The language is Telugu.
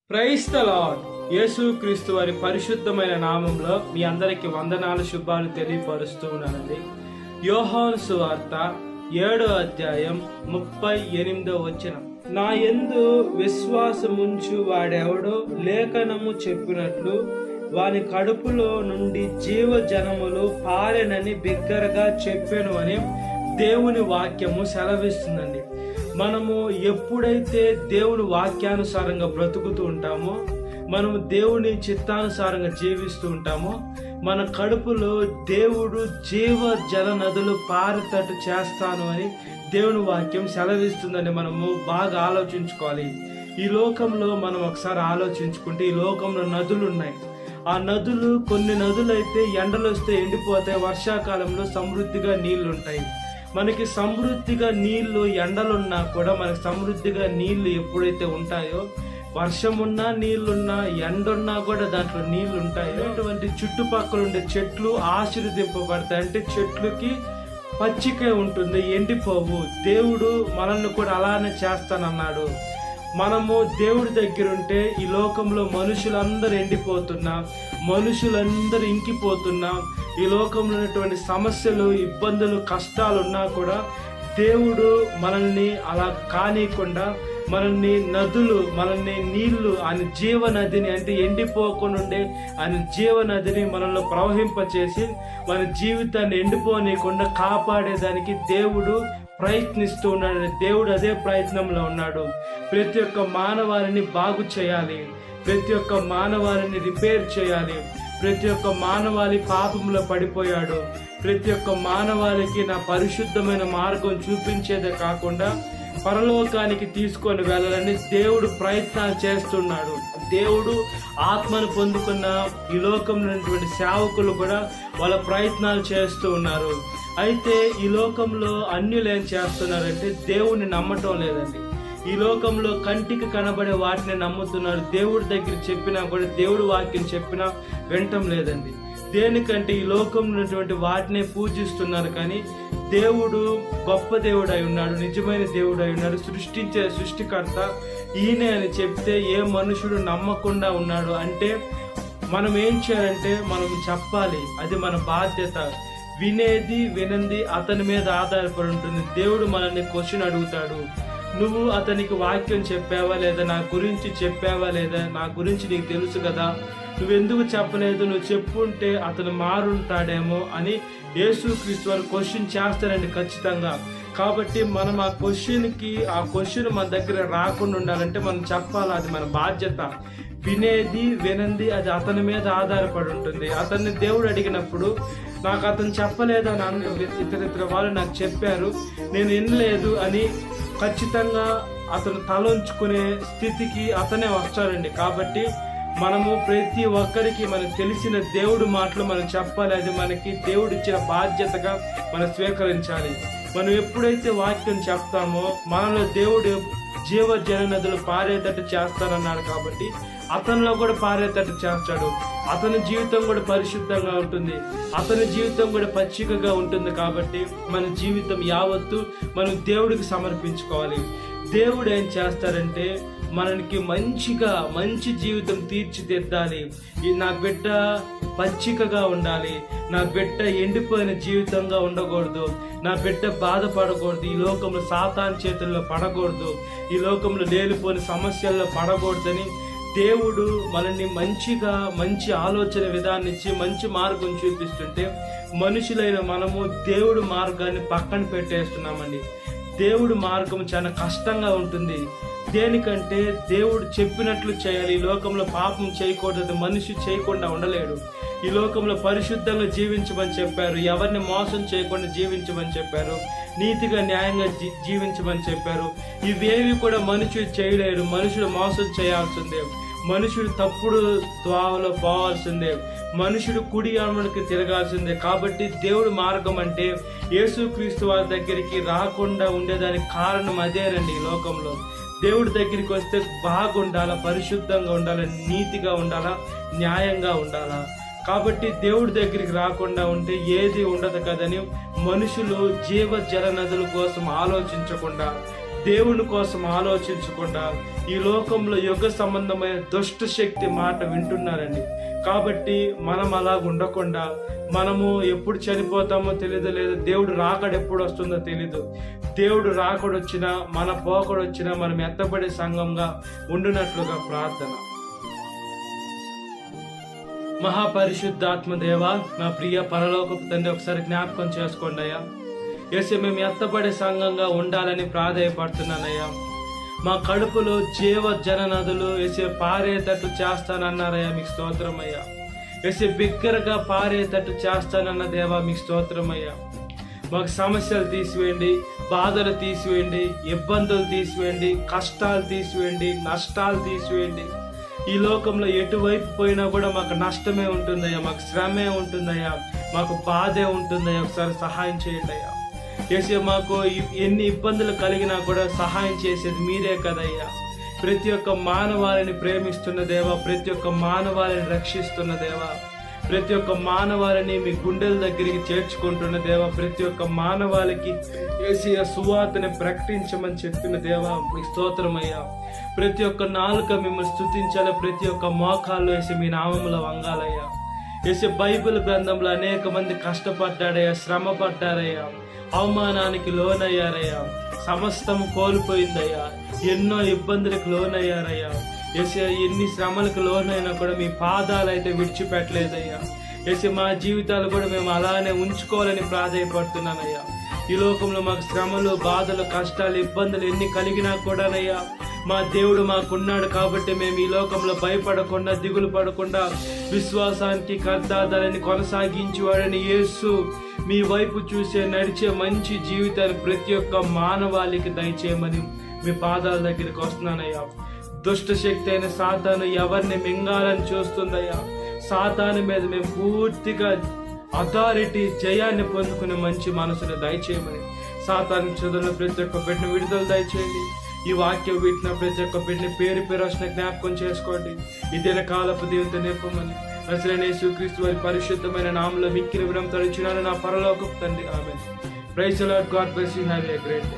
Praise the lord. యేసుక్రీస్తు వారి పరిశుద్ధమైన నామంలో మీ అందరికి వందనాలు, శుభాలు తెలియపరుస్తూ ఉన్నానండి. యోహాను సువార్త 7వ అధ్యాయం 38వ వచనం. నా యందు విశ్వాసముంచు వాడెవడో లేఖనము చెప్పినట్లు వాని కడుపులో నుండి జీవజనములు పారెనని బిగ్గరగా చెప్పాను అని దేవుని వాక్యము సెలవిస్తుందండి. మనము ఎప్పుడైతే దేవుని వాక్యానుసారంగా బ్రతుకుతూ ఉంటామో, మనము దేవుని చిత్తానుసారంగా జీవిస్తూ ఉంటామో, మన కడుపులో దేవుడు జీవ జల నదులు పారేటట్టు చేస్తాను అని దేవుని వాక్యం సెలవిస్తుందని మనము బాగా ఆలోచించుకోవాలి. ఈ లోకంలో మనం ఒకసారి ఆలోచించుకుంటే ఈ లోకంలో నదులు ఉన్నాయి. ఆ నదులు, కొన్ని నదులు అయితే ఎండలు వస్తే ఎండిపోతాయి, వర్షాకాలంలో సమృద్ధిగా నీళ్లు ఉంటాయి. మనకి సమృద్ధిగా నీళ్లు, ఎండలున్నా కూడా మనకి సమృద్ధిగా నీళ్లు ఎప్పుడైతే ఉంటాయో, వర్షం ఉన్నా నీళ్లున్నా ఎండున్నా కూడా దాంట్లో నీళ్లు ఉంటాయి. అటువంటి చుట్టుపక్కల ఉండే చెట్లు ఆశీర్వదింపబడతాయి. అంటే చెట్లుకి పచ్చిక ఉంటుంది, ఎండిపోవు. దేవుడు మనల్ని కూడా అలానే చేస్తానన్నాడు. మనము దేవుడి దగ్గర ఉంటే ఈ లోకంలో మనుషులందరూ ఎండిపోతున్నా, మనుషులందరూ ఇంకిపోతున్నా, ఈ లోకంలో ఉన్నటువంటి సమస్యలు, ఇబ్బందులు, కష్టాలు ఉన్నా కూడా దేవుడు మనల్ని అలా కానీయకుండా మనల్ని నదులు, మనల్ని నీళ్లు, ఆయన జీవనదిని, అంటే ఎండిపోకుండా ఉండే ఆయన జీవనదిని మనల్ని ప్రవహింపచేసి మన జీవితాన్ని ఎండిపోనీయకుండా కాపాడేదానికి దేవుడు ప్రయత్నిస్తూ ఉన్నాడు. దేవుడు అదే ప్రయత్నంలో ఉన్నాడు. ప్రతి ఒక్క మానవాళిని బాగు చేయాలి, ప్రతి ఒక్క మానవాళిని రిపేర్ చేయాలి. ప్రతి ఒక్క మానవాళి పాపంలో పడిపోయాడు. ప్రతి ఒక్క మానవాళికి నా పరిశుద్ధమైన మార్గం చూపించేదే కాకుండా పరలోకానికి తీసుకొని వెళ్ళాలని దేవుడు ప్రయత్నాలు చేస్తున్నాడు. దేవుడు ఆత్మను పొందుకున్న ఈ లోకంలో ఉన్నటువంటి సేవకులు కూడా వాళ్ళ ప్రయత్నాలు చేస్తూ ఉన్నారు. అయితే ఈ లోకంలో అన్యులు ఏం చేస్తున్నారంటే దేవుణ్ణి నమ్మటం లేదండి. ఈ లోకంలో కంటికి కనబడే వాటిని నమ్ముతున్నారు. దేవుడి దగ్గర చెప్పినా కూడా, దేవుడి వాక్యం చెప్పినా వినటం లేదండి. దేనికంటే ఈ లోకంలో ఉన్నటువంటి వాటినే పూజిస్తున్నారు. కానీ దేవుడు గొప్ప దేవుడు అయి ఉన్నాడు, నిజమైన దేవుడు అయి ఉన్నాడు, సృష్టించే సృష్టికర్త ఈయనే అని చెప్తే ఏ మనుషుడు నమ్మకుండా ఉన్నాడు. అంటే మనం ఏం చేయాలంటే మనం చెప్పాలి, అది మన బాధ్యత. వినేది వినంది అతని మీద ఆధారపడి ఉంటుంది. దేవుడు మనల్ని క్వశ్చన్ అడుగుతాడు, నువ్వు అతనికి వాక్యం చెప్పావా లేదా, నా గురించి చెప్పావా లేదా, నా గురించి నీకు తెలుసు కదా, నువ్వెందుకు చెప్పలేదు, నువ్వు చెప్పుంటే అతను మారుంటాడేమో అని యేసుక్రీస్తు వారు క్వశ్చన్ చేస్తారండి ఖచ్చితంగా. కాబట్టి మనం ఆ క్వశ్చన్ మన దగ్గర రాకుండా ఉండాలంటే మనం చెప్పాలి, అది మన బాధ్యత. వినేది వినంది అది అతని మీద ఆధారపడి ఉంటుంది. అతన్ని దేవుడు అడిగినప్పుడు, నాకు అతను చెప్పలేదు అని ఇతర వాళ్ళు నాకు చెప్పారు, నేను వినలేదు అని ఖచ్చితంగా అతను తలంచుకునే స్థితికి అతనే వస్తాడండి. కాబట్టి మనము ప్రతి ఒక్కరికి మనకు తెలిసిన దేవుడి మాటలు మనం చెప్పాలి. అది మనకి దేవుడు ఇచ్చిన బాధ్యతగా మనం స్వీకరించాలి. మనం ఎప్పుడైతే వాక్యం చెప్తామో మనలో దేవుడు జీవ జల నదులు పారేటట్టు చేస్తానన్నాడు. కాబట్టి అతనిలో కూడా పారేటట్టు చేస్తాడు. అతని జీవితం కూడా పరిశుద్ధంగా ఉంటుంది, అతని జీవితం కూడా పచ్చికగా ఉంటుంది. కాబట్టి మన జీవితం యావత్తు మనం దేవుడికి సమర్పించుకోవాలి. దేవుడు ఏం చేస్తారంటే మనకి మంచి జీవితం తీర్చిదిద్దాలి. నా బిడ్డ పచ్చికగా ఉండాలి, నా బిడ్డ ఎండిపోయిన జీవితంగా ఉండకూడదు, నా బిడ్డ బాధపడకూడదు, ఈ లోకంలో సాతాను చేతుల్లో పడకూడదు, ఈ లోకంలో లేనిపోయిన సమస్యల్లో పడకూడదని దేవుడు మనల్ని మంచి ఆలోచన విధానం ఇచ్చి మంచి మార్గం చూపిస్తుంటే మనుషులైన మనము దేవుడి మార్గాన్ని పక్కన పెట్టేస్తున్నామండి. దేవుడి మార్గం చాలా కష్టంగా ఉంటుంది. దేనికంటే దేవుడు చెప్పినట్లు చేయాలి. ఈ లోకంలో పాపం చేయకూడదు, మనిషి చేయకుండా ఉండలేడు. ఈ లోకంలో పరిశుద్ధంగా జీవించమని చెప్పారు, ఎవరిని మోసం చేయకుండా జీవించమని చెప్పారు, నీతిగా న్యాయంగా జీవించమని చెప్పారు. ఇవేవి కూడా మనుషుడు చేయలేడు. మనుషుడు మోసం చేయాల్సిందే, మనుషుడు తప్పుడు ద్వావలో పోవాల్సిందే, మనుషుడు కుడి ఆమెకి తిరగాల్సిందే. కాబట్టి దేవుడి మార్గం అంటే యేసుక్రీస్తు వారి దగ్గరికి రాకుండా ఉండేదానికి కారణం అదేనండి. ఈ లోకంలో దేవుడి దగ్గరికి వస్తే బాగుండాలా, పరిశుద్ధంగా ఉండాలా, నీతిగా ఉండాలా, న్యాయంగా ఉండాలా. కాబట్టి దేవుడి దగ్గరికి రాకుండా ఉంటే ఏది ఉండదు కదని మనుషులు జీవ జల నదుల కోసం ఆలోచించకుండా దేవుని కోసం ఆలోచించకుండా ఈ లోకంలో యుగ సంబంధమైన దుష్ట శక్తి మాట వింటున్నారండి. కాబట్టి మనం అలా ఉండకుండా, మనము ఎప్పుడు చనిపోతామో తెలియదు, లేదు దేవుడు రాకడ ఎప్పుడు వస్తుందో తెలీదు. దేవుడు రాకడొచ్చినా, మన పోకడొచ్చినా మనం ఎత్తబడే సంఘంగా ఉండునట్లుగా ప్రార్థన. మహాపరిశుద్ధాత్మ దేవ, నా ప్రియ పరలోకపు తండ్రి, ఒకసారి జ్ఞాపకం చేసుకోండి అయ్యా. యేసు, మేము ఎత్తబడే సంఘంగా ఉండాలని ప్రాధేయపడుతున్నానయ్యా. మా కడుపులో జీవ జననదులు యేసు పారేటట్టు చేస్తానన్నారయ్యా, మీకు స్తోత్రమయ్యా. యేసు, బిగ్గరగా పారేటట్టు చేస్తానన్న దేవా, మీకు స్తోత్రమయ్యా. మాకు సమస్యలు తీసివేయండి, బాధలు తీసివేయండి, ఇబ్బందులు తీసివేయండి, కష్టాలు తీసివేయండి, నష్టాలు తీసివేయండి. ఈ లోకంలో ఎటువైపు పోయినా కూడా మాకు నష్టమే ఉంటుందయ్యా, మాకు శ్రమే ఉంటుందయ్యా, మాకు బాధే ఉంటుందయ్యా. ఒకసారి సహాయం చేయండి అయ్యా. యేసు, మాకు ఎన్ని ఇబ్బందులు కలిగినా కూడా సహాయం చేసేది మీరే కదయ్యా. ప్రతి ఒక్క మానవాళిని ప్రేమిస్తున్న దేవా, ప్రతి ఒక్క మానవాళిని రక్షిస్తున్న దేవా, ప్రతి ఒక్క మానవాళిని మీ గుండెల దగ్గరికి చేర్చుకుంటున్న దేవా, ప్రతి ఒక్క మానవాళికి యేసయ్య సువార్తని ప్రకటించమని చెప్పిన దేవా, మీ స్తోత్రమయ్యా. ప్రతి ఒక్క నాలుక మిమ్మల్ని స్తుతించాలి, ప్రతి ఒక్క మోకాళ్ళు వేసి మీ నామములో వంగాలయ్యా. యేసు, బైబిల్ గ్రంథంలో అనేక మంది కష్టపడ్డారయ్యా, శ్రమ పడ్డారయ్యా, అవమానానికి లోనయ్యారయ్యా, సమస్తం కోల్పోయిందయ్యా, ఎన్నో ఇబ్బందులకు లోనయ్యారయ్యా. యేసు, ఎన్ని శ్రమలకు లోనైనా కూడా మీ పాదాలు అయితే విడిచిపెట్టలేదయ్యా. యేసు, మా జీవితాలు కూడా మేము అలానే ఉంచుకోవాలని ప్రాధేయపడుతున్నానయ్యా. ఈ లోకంలో మాకు శ్రమలు, బాధలు, కష్టాలు, ఇబ్బందులు ఎన్ని కలిగినా కూడానయ్యా, మా దేవుడు మాకున్నాడు కాబట్టి మేము ఈ లోకంలో భయపడకుండా, దిగులు పడకుండా, విశ్వాసానికి కర్తాదాలని కొనసాగించేవాడని యేసు మీ వైపు చూసే నడిచే మంచి జీవితాన్ని ప్రతి ఒక్క మానవాళికి దయచేయమని మీ పాదాల దగ్గరికి వస్తున్నానయ్యా. దుష్ట శక్తి అయిన సాతాను ఎవరిని మింగాలని చూస్తుందయ్యా. సాతాను మీద మేము పూర్తిగా అథారిటీ, జయాన్ని పొందుకునే మంచి మనసును దయచేయమని, సాతాను చదువుల ప్రతి ఒక్క బిడ్డను విడుదల దయచేయండి. ఈ వాక్యం వీటిన ప్రతి ఒక్క బిడ్డని పేరు వచ్చిన జ్ఞాపకం చేసుకోండి. ఈ దిన కాలపు దేవుత నింపమని నజరేయుడైన యేసుక్రీస్తు వారి పరిశుద్ధమైన నామములో మిక్కిలి వినమ్రత అడుగుచున్నాను నా పరలోకపు తండ్రి. ఆమేన్. Praise the Lord. God bless you. Have a great day.